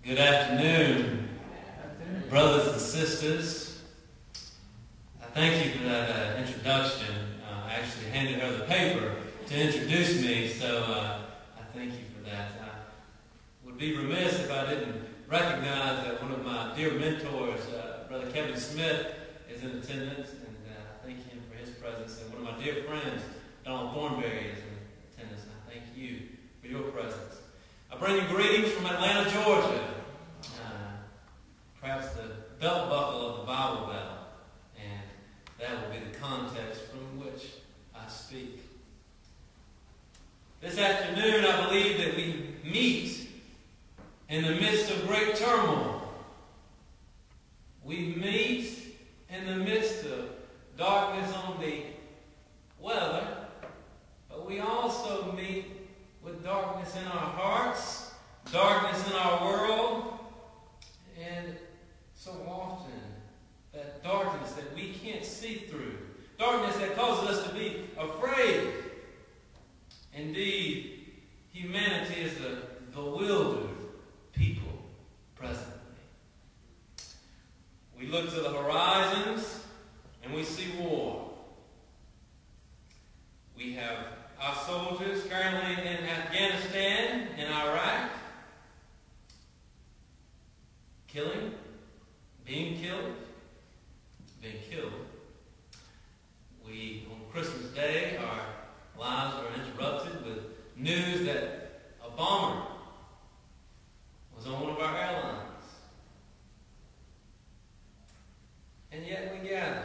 Good afternoon, brothers and sisters. Thank you for that introduction. I actually handed her the paper to introduce me, so I thank you for that. I would be remiss if I didn't recognize that one of my dear mentors, Brother Kevin Smith, is in attendance, and I thank him for his presence. And one of my dear friends, Donald Thornberry, is in attendance, and I thank you for your presence. I bring you greetings from Atlanta, Georgia. Perhaps the belt buckle of the Bible belt, and that will be the context from which I speak. This afternoon, I believe that we meet in the midst of great turmoil. We meet in the midst of darkness on the weather, but we also meet with darkness in our hearts, darkness in our world, and so often that darkness that we can't see through, darkness that causes us to be afraid. Indeed, humanity is a bewildered people presently. We look to the horizons and we see war. We have our soldiers currently in Afghanistan and Iraq, being killed. We, on Christmas Day, our lives are interrupted with news that a bomber was on one of our airlines. And yet we gather.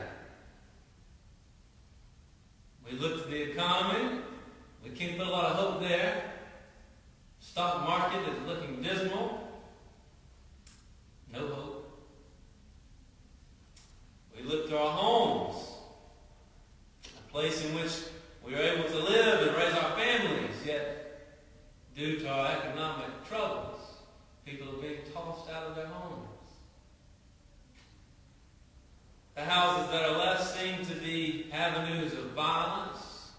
We look to the economy. We can't put a lot of hope there. Stock market is looking dismal. No hope. We look to our homes, a place in which we are able to live and raise our families, yet due to our economic troubles, people are being tossed out of their homes. The houses that are left seem to be avenues of violence,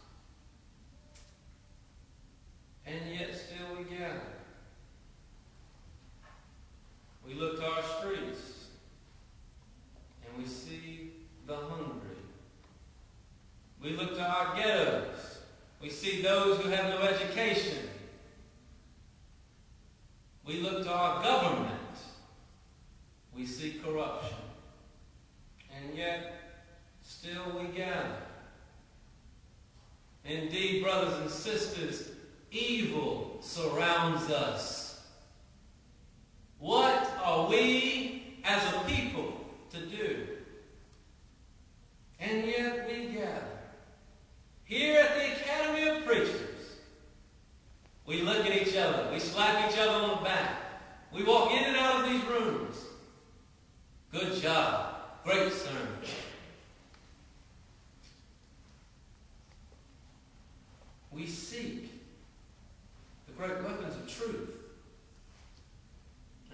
and yet still we gather. We look to our streets, and we see the hungry. We look to our ghettos. We see those who have no education. We look to our government. We see corruption. And yet, still we gather. Indeed, brothers and sisters, evil surrounds us. What are we as a people to do? And yet we gather. Here at the Academy of Preachers, we look at each other. We slap each other on the back. We walk in and out of these rooms. Good job. Great sermon. We seek the great weapons of truth.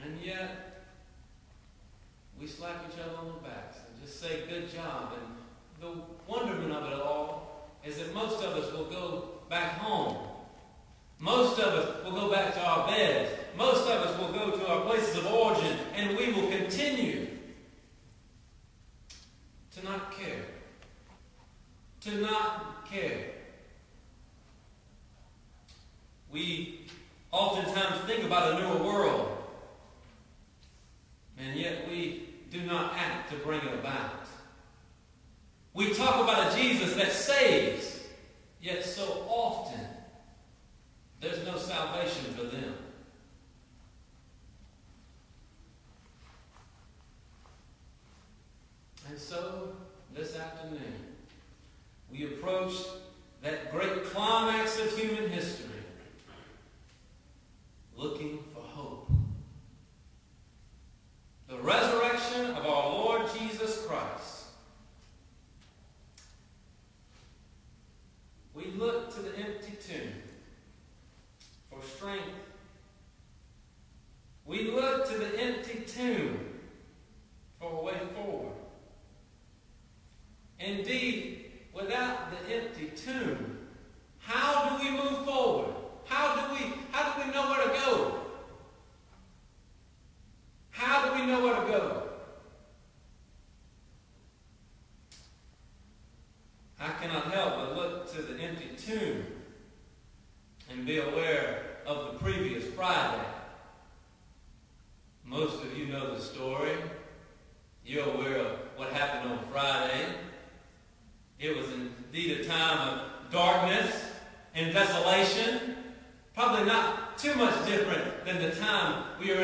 And yet, we slap each other on the backs and just say, good job. And the wonderment of it all is that most of us will go back home. Most of us will go back to our beds. Most of us will go to our places of origin, and we will continue to not care. To not care. We oftentimes think about a newer world, and yet we do not act to bring it about. We talk about a Jesus that saves, yet so often there's no salvation for them. And so, this afternoon, we approach that great climax of human history, looking for hope. The resurrection of our Lord Jesus Christ. We look to the empty tomb for strength. We look to the empty tomb for a way forward. Indeed, without the empty tomb, how do we move forward? How do we know where to go?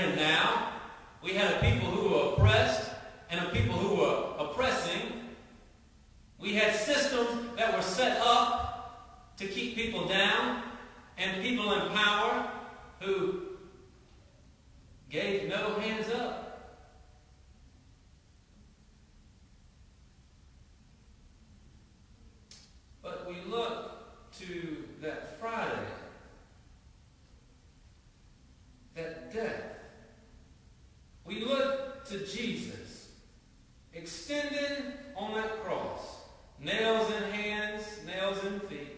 and now. We had a people who were oppressed and a people who were oppressing. We had systems that were set up to keep people down and people in power who gave no hands up. But we look to that Friday, that death. We look to Jesus, extended on that cross, nails in hands, nails in feet,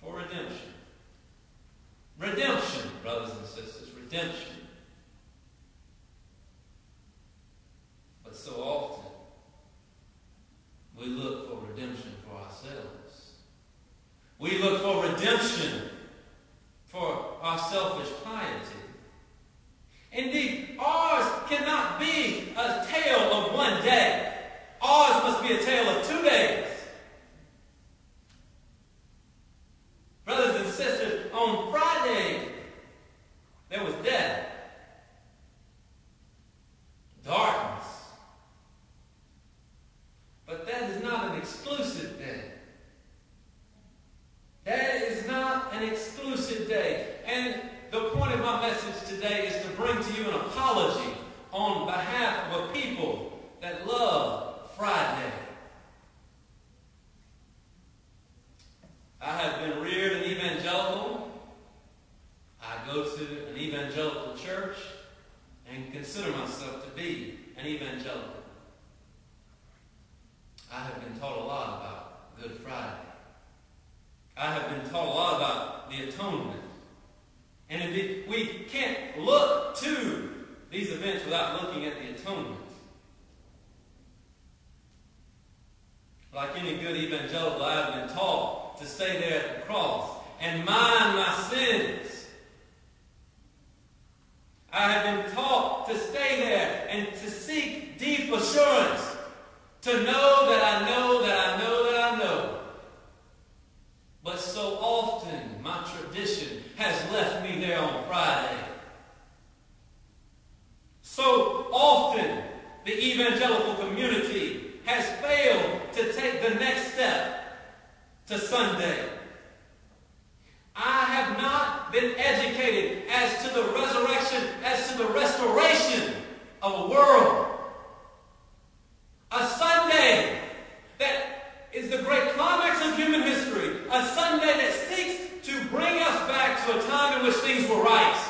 for redemption. Redemption, brothers and sisters, redemption. But so often, we look for redemption for ourselves. We look for redemption for our selfish piety. Indeed, ours cannot be a tale of one day. Ours must be a tale of 2 days. Brothers and sisters, on Friday, there was death, darkness. But that is not an exclusive day. That is not an exclusive day. And the point of my message today is to bring to you an apology on behalf of a people that love Friday. I have been reared an evangelical. I go to an evangelical church and consider myself to be an evangelical. I have been taught a lot about Good Friday. I have been taught a lot about the atonement. And indeed, we can't look to these events without looking at the atonement. Like any good evangelical, I have been taught to stay there at the cross and mind my sins. I have been taught to stay there and to seek deep assurance, to know that I know that I know that I know. But so often, my tradition has left me there on Friday. So often, the evangelical community has failed to take the next step to Sunday. I have not been educated as to the resurrection, as to the restoration of a world. A Sunday that is the great climax of human history. A Sunday that seeks to bring us back to a time in which things were right.